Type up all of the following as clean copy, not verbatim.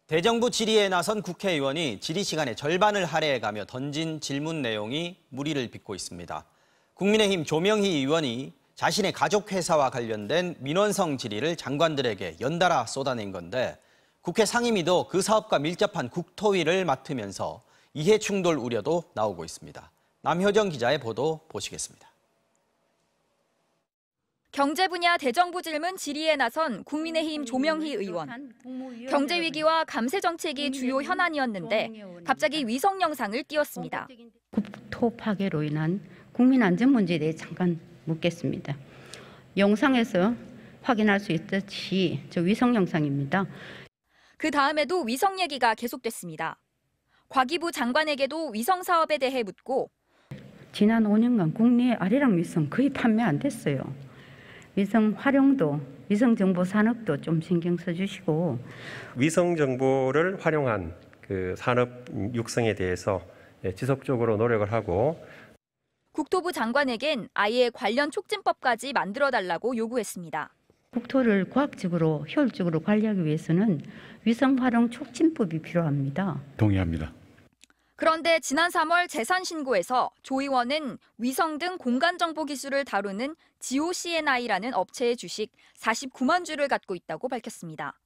대정부 질의에 나선 국회의원이 질의 시간의 절반을 할애해가며 던진 질문 내용이 물의를 빚고 있습니다. 국민의힘 조명희 의원이 자신의 가족회사와 관련된 민원성 질의를 장관들에게 연달아 쏟아낸 건데 국회 상임위도 그 사업과 밀접한 국토위를 맡으면서 이해충돌 우려도 나오고 있습니다. 남효정 기자의 보도 보시겠습니다. 경제 분야 대정부 질문 질의에 나선 국민의힘 조명희 의원. 경제 위기와 감세 정책이 주요 현안이었는데 갑자기 위성 영상을 띄웠습니다. 국토 파괴로 인한 국민 안전 문제에 대해 잠깐 묻겠습니다. 영상에서 확인할 수 있듯이 저 위성 영상입니다. 그 다음에도 위성 얘기가 계속됐습니다. 과기부 장관에게도 위성 사업에 대해 묻고 지난 5년간 국내 아리랑 위성 거의 판매 안 됐어요. 위성 활용도, 위성 정보 산업도 좀 신경 써주시고 위성 정보를 활용한 그 산업 육성에 대해서 지속적으로 노력을 하고 국토부 장관에겐 아예 관련 촉진법까지 만들어달라고 요구했습니다. 국토를 과학적으로 효율적으로 관리하기 위해서는 위성 활용 촉진법이 필요합니다. 동의합니다. 그런데 지난 3월 재산신고에서 조 의원은 위성 등 공간정보 기술을 다루는 GOCNI라는 업체의 주식 49만 주를 갖고 있다고 밝혔습니다.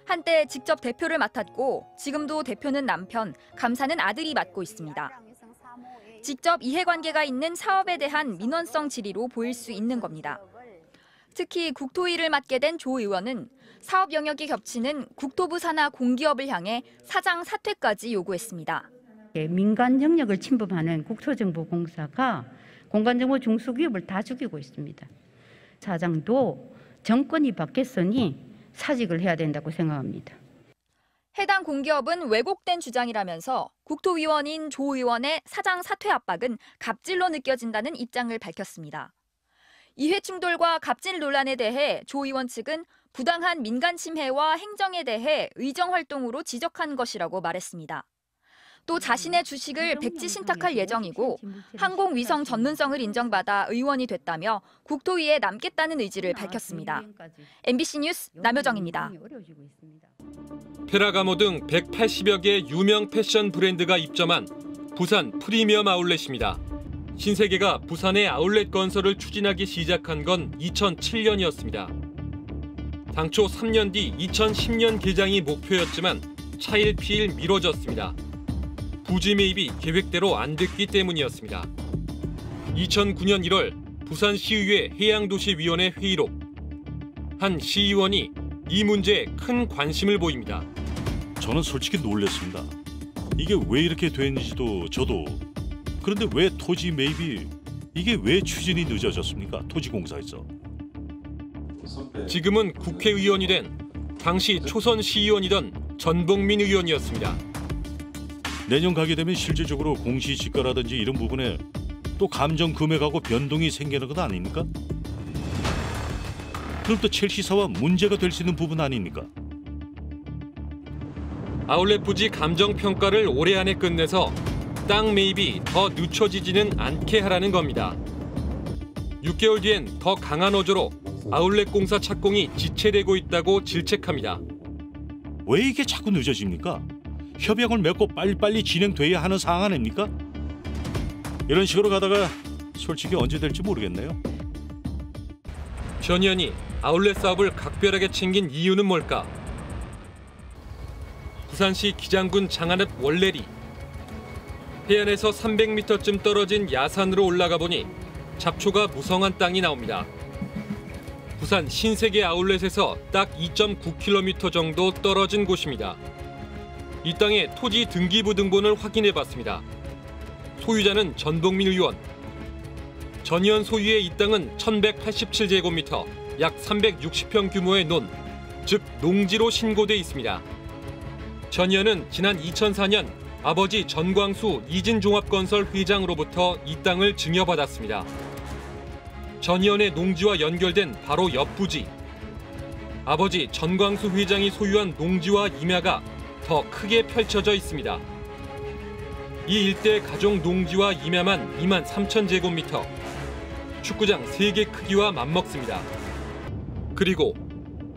한때 직접 대표를 맡았고 지금도 대표는 남편, 감사는 아들이 맡고 있습니다. 직접 이해관계가 있는 사업에 대한 민원성 질의로 보일 수 있는 겁니다. 특히 국토위를 맡게 된 조 의원은 사업 영역이 겹치는 국토부 산하 공기업을 향해 사장 사퇴까지 요구했습니다. 민간 영역을 침범하는 국토정보공사가 공간정보 중소기업을 다 죽이고 있습니다. 사장도 정권이 바뀌었으니 사직을 해야 된다고 생각합니다. 해당 공기업은 왜곡된 주장이라면서 국토위원인 조 의원의 사장 사퇴 압박은 갑질로 느껴진다는 입장을 밝혔습니다. 이해충돌과 갑질 논란에 대해 조 의원 측은 부당한 민간 침해와 행정에 대해 의정활동으로 지적한 것이라고 말했습니다. 또 자신의 주식을 백지 신탁할 예정이고 항공위성 전문성을 인정받아 의원이 됐다며 국토위에 남겠다는 의지를 밝혔습니다. MBC 뉴스 남효정입니다. 페라가모 등 180여 개의 유명 패션 브랜드가 입점한 부산 프리미엄 아울렛입니다. 신세계가 부산의 아울렛 건설을 추진하기 시작한 건 2007년이었습니다. 당초 3년 뒤 2010년 개장이 목표였지만 차일피일 미뤄졌습니다. 부지 매입이 계획대로 안 됐기 때문이었습니다. 2009년 1월 부산시의회 해양도시위원회 회의록. 한 시의원이 이 문제에 큰 관심을 보입니다. 저는 솔직히 놀랐습니다. 이게 왜 이렇게 됐는지도 저도. 그런데 왜 토지 매입이 이게 왜 추진이 늦어졌습니까? 토지공사에서. 지금은 국회의원이 된 당시 초선 시의원이던 전복민 의원이었습니다. 내년 가게 되면 실질적으로 공시지가라든지 이런 부분에 또 감정 금액하고 변동이 생기는 것 아닙니까? 그럼 또 첼시사와 문제가 될 수 있는 부분 아닙니까? 아울렛 부지 감정 평가를 올해 안에 끝내서 땅 매입이 더 늦춰지지는 않게 하라는 겁니다. 6개월 뒤엔 더 강한 어조로 아울렛 공사 착공이 지체되고 있다고 질책합니다. 왜 이게 자꾸 늦어집니까? 협약을 맺고 빨리빨리 진행돼야 하는 상황 아닙니까? 이런 식으로 가다가 솔직히 언제 될지 모르겠네요. 전 의원이 아울렛 사업을 각별하게 챙긴 이유는 뭘까? 부산시 기장군 장안읍 월레리. 해안에서 300m쯤 떨어진 야산으로 올라가 보니 잡초가 무성한 땅이 나옵니다. 부산 신세계 아울렛에서 딱 2.9km 정도 떨어진 곳입니다. 이 땅의 토지 등기부 등본을 확인해봤습니다. 소유자는 전복민 의원. 전 의원 소유의 이 땅은 1187제곱미터, 약 360평 규모의 논, 즉 농지로 신고돼 있습니다. 전 의원은 지난 2004년 아버지 전광수 이진종합건설 회장으로부터 이 땅을 증여받았습니다. 전 의원의 농지와 연결된 바로 옆 부지. 아버지 전광수 회장이 소유한 농지와 임야가 더 크게 펼쳐져 있습니다. 이 일대의 가족 농지와 임야만 2만 3천 제곱미터. 축구장 3개 크기와 맞먹습니다. 그리고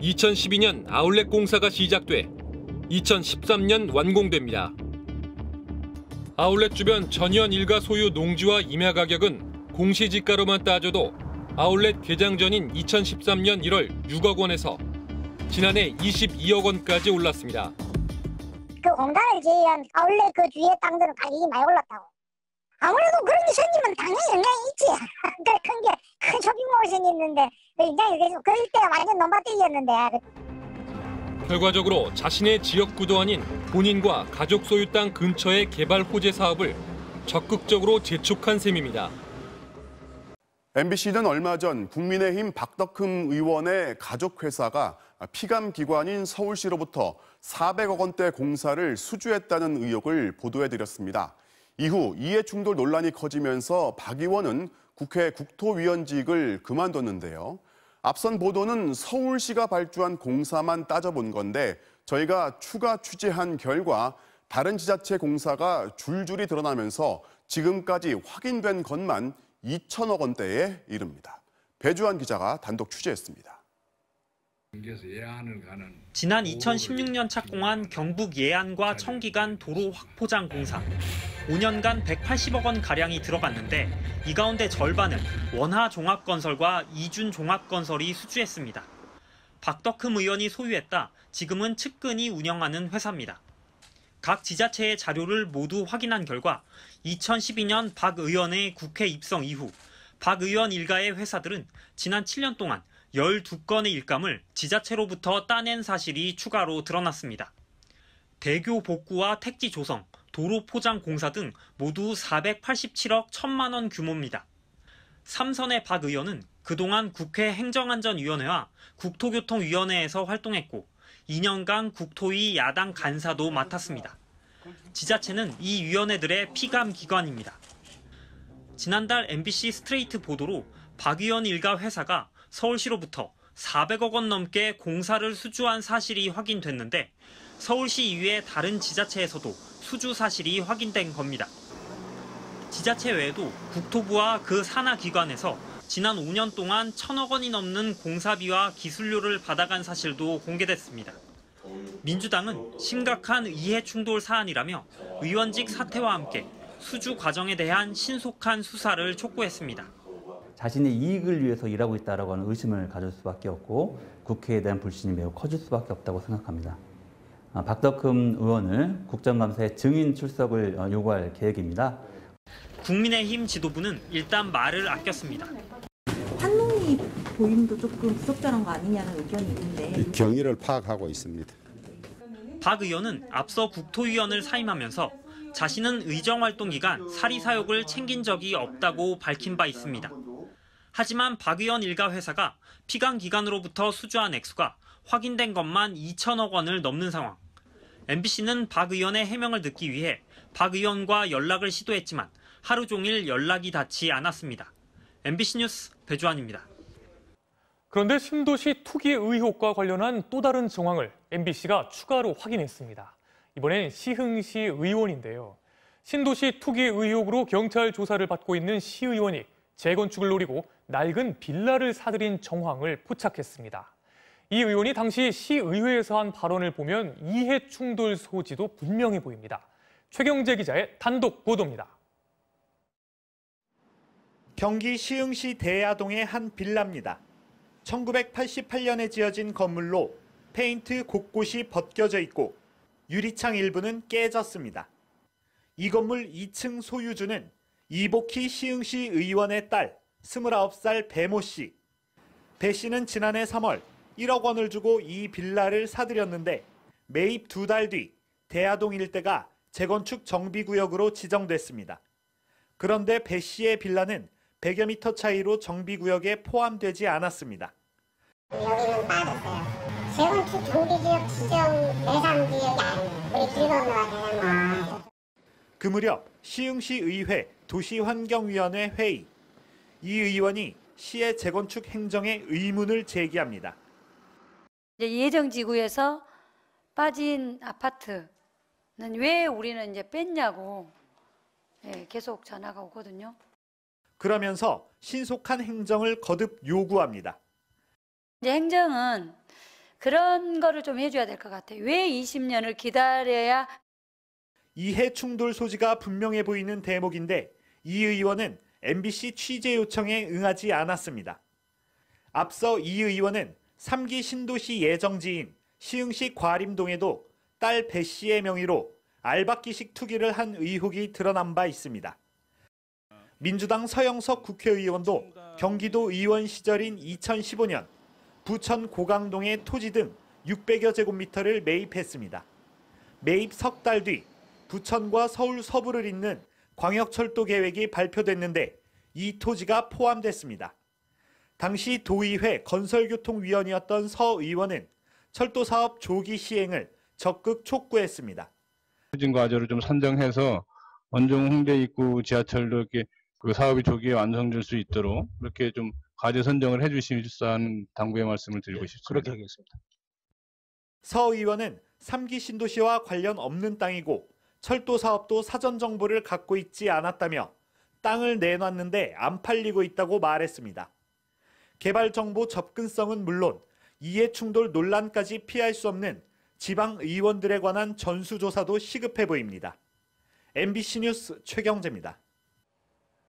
2012년 아울렛 공사가 시작돼 2013년 완공됩니다. 아울렛 주변 전현 일가 소유 농지와 임야 가격은 공시지가로만 따져도 아울렛 개장 전인 2013년 1월 6억 원에서 지난해 22억 원까지 올랐습니다. 그 공단을 제외한 아울렛 그 주위의 땅들은 가격이 많이 올랐다고. 아무래도 그런 게 생기면 당연히 영향이 있지. 큰 쇼핑몰이 생겼는데 굉장히 그럴 때 완전 논밭이었는데. 결과적으로 자신의 지역구도 아닌 본인과 가족 소유 땅 근처의 개발 호재 사업을 적극적으로 재촉한 셈입니다. MBC는 얼마 전 국민의힘 박덕흠 의원의 가족회사가 피감기관인 서울시로부터 400억 원대 공사를 수주했다는 의혹을 보도해드렸습니다. 이후 이해충돌 논란이 커지면서 박 의원은 국회 국토위원직을 그만뒀는데요. 앞선 보도는 서울시가 발주한 공사만 따져본 건데 저희가 추가 취재한 결과 다른 지자체 공사가 줄줄이 드러나면서 지금까지 확인된 것만 2천억 원대에 이릅니다. 배주환 기자가 단독 취재했습니다. 지난 2016년 착공한 경북 예안과 청기간 도로 확포장 공사. 5년간 180억 원 가량이 들어갔는데 이 가운데 절반을 원하종합건설과 이준종합건설이 수주했습니다. 박덕흠 의원이 소유했다 지금은 측근이 운영하는 회사입니다. 각 지자체의 자료를 모두 확인한 결과 2012년 박 의원의 국회 입성 이후 박 의원 일가의 회사들은 지난 7년 동안 12건의 일감을 지자체로부터 따낸 사실이 추가로 드러났습니다. 대교 복구와 택지 조성, 도로 포장 공사 등 모두 487억 1천만 원 규모입니다. 삼선의 박 의원은 그동안 국회 행정안전위원회와 국토교통위원회에서 활동했고 2년간 국토위 야당 간사도 맡았습니다. 지자체는 이 위원회들의 피감기관입니다. 지난달 MBC 스트레이트 보도로 박 의원 일가 회사가 서울시로부터 400억 원 넘게 공사를 수주한 사실이 확인됐는데 서울시 이외의 다른 지자체에서도 수주 사실이 확인된 겁니다. 지자체 외에도 국토부와 그 산하 기관에서 지난 5년 동안 1천억 원이 넘는 공사비와 기술료를 받아간 사실도 공개됐습니다. 민주당은 심각한 이해충돌 사안이라며 의원직 사퇴와 함께 수주 과정에 대한 신속한 수사를 촉구했습니다. 자신의 이익을 위해서 일하고 있다라고 하는 의심을 가질 수밖에 없고 국회에 대한 불신이 매우 커질 수밖에 없다고 생각합니다. 박덕흠 의원을 국정감사에 증인 출석을 요구할 계획입니다. 국민의힘 지도부는 일단 말을 아꼈습니다. 판문리 보임도 조금 부적절한 거 아니냐는 의견이 있는데 경위를 파악하고 있습니다. 박 의원은 앞서 국토위원을 사임하면서 자신은 의정활동 기간 사리사욕을 챙긴 적이 없다고 밝힌 바 있습니다. 하지만 박 의원 일가 회사가 피감기관으로부터 수주한 액수가 확인된 것만 2천억 원을 넘는 상황. MBC는 박 의원의 해명을 듣기 위해 박 의원과 연락을 시도했지만 하루 종일 연락이 닿지 않았습니다. MBC 뉴스 배주환입니다. 그런데 신도시 투기 의혹과 관련한 또 다른 정황을 MBC가 추가로 확인했습니다. 이번엔 시흥시 의원인데요. 신도시 투기 의혹으로 경찰 조사를 받고 있는 시의원이 재건축을 노리고 낡은 빌라를 사들인 정황을 포착했습니다. 이 의원이 당시 시의회에서 한 발언을 보면 이해충돌 소지도 분명해 보입니다. 최경재 기자의 단독 보도입니다. 경기 시흥시 대야동의 한 빌라입니다. 1988년에 지어진 건물로 페인트 곳곳이 벗겨져 있고 유리창 일부는 깨졌습니다. 이 건물 2층 소유주는 이복희 시흥시 의원의 딸 29살 배모 씨. 배 씨는 지난해 3월 1억 원을 주고 이 빌라를 사들였는데 매입 2달 뒤 대야동 일대가 재건축 정비구역으로 지정됐습니다. 그런데 배 씨의 빌라는 100여 미터 차이로 정비구역에 포함되지 않았습니다. 여기는 빠졌어요. 재건축 정비구역 지정 대상 지역이 아니에요. 우리 길 건너야 되는 그 무렵 시흥시 의회 도시환경위원회 회의. 이 의원이 시의 재건축 행정에 의문을 제기합니다. 예정지구에서 빠진 아파트는 왜 우리는 이제 뺐냐고 계속 전화가 오거든요. 그러면서 신속한 행정을 거듭 요구합니다. 이제 행정은 그런 거를 좀 해줘야 될 것 같아요. 왜 20년을 기다려야. 이해 충돌 소지가 분명해 보이는 대목인데 이 의원은 MBC 취재 요청에 응하지 않았습니다. 앞서 이 의원은 3기 신도시 예정지인 시흥시 과림동에도 딸 배 씨의 명의로 알박기식 투기를 한 의혹이 드러난 바 있습니다. 민주당 서영석 국회의원도 경기도 의원 시절인 2015년 부천 고강동의 토지 등 600여 제곱미터를 매입했습니다. 매입 석 달 뒤 부천과 서울 서부를 잇는 광역철도 계획이 발표됐는데 이 토지가 포함됐습니다. 당시 도의회 건설교통위원이었던 서 의원은 철도 사업 조기 시행을 적극 촉구했습니다. 추진 과제를 좀 선정해서 원종 홍대 입구 지하철도 이렇게 그 사업이 조기에 완성될 수 있도록 이렇게 좀 과제 선정을 해주시라는 당부의 말씀을 드리고 싶습니다. 그렇게 하겠습니다. 서 의원은 3기 신도시와 관련 없는 땅이고 철도 사업도 사전 정보를 갖고 있지 않았다며 땅을 내놨는데 안 팔리고 있다고 말했습니다. 개발 정보 접근성은 물론 이해 충돌 논란까지 피할 수 없는 지방 의원들에 관한 전수조사도 시급해 보입니다. MBC 뉴스 최경재입니다.